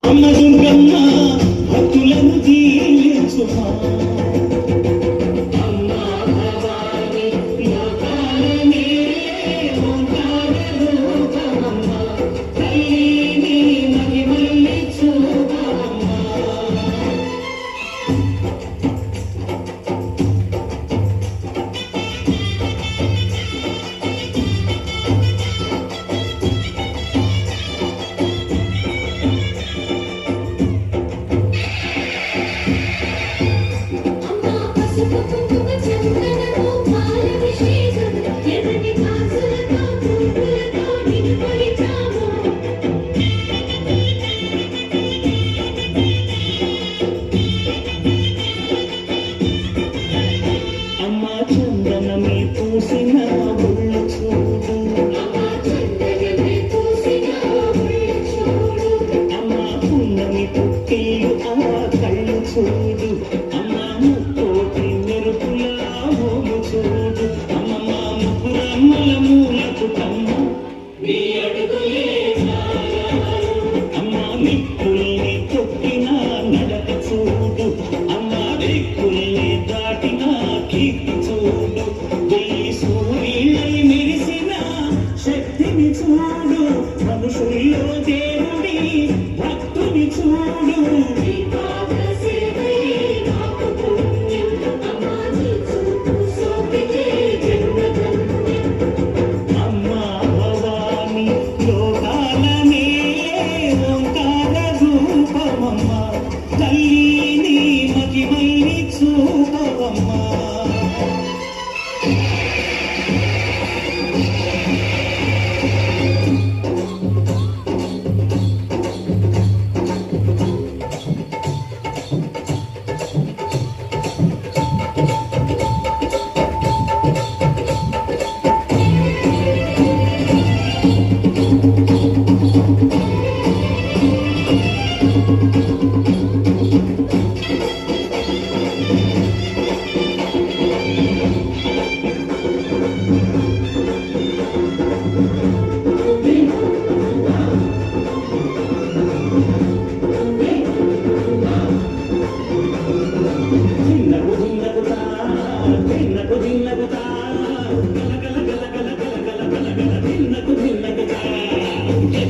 అమ్మ దుర్గమ్మ భక్తులను దీవించుమా చూడు అమ్మ ముక్కోటి మెరుపులా హోము చూడు అమ్మ ముగ్గురమ్మల మూలకుటమ్మ నీ అడుగులే అమ్మ నిప్పుల్ని తొక్కిన నడక చూడు అమ్మ దిక్కుల్ని దాటిన కీర్తి చూడు వెయ్యి సూర్యులై మెరిసిన శక్తిని చూడు మనుషుల్లో దేవుడి భక్తుని చూడు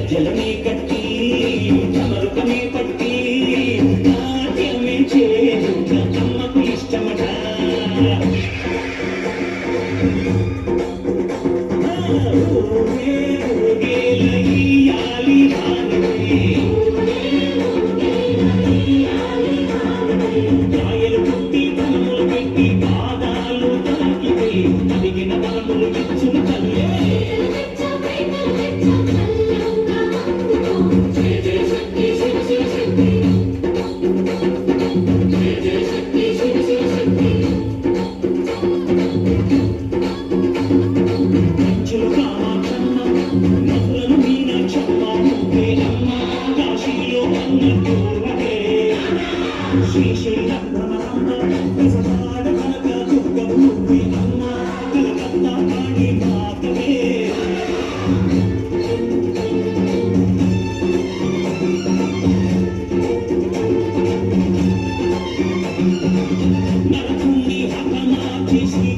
జలమే కట్టి చమరుకమే పట్టి నాట్యమే చేయుట అమ్మకు ఇష్టమట కాయలు పుట్టి తలములు పెట్టి పాదాలు తాకితే అడిగిన వరములు ఇచ్చును తల్లే She's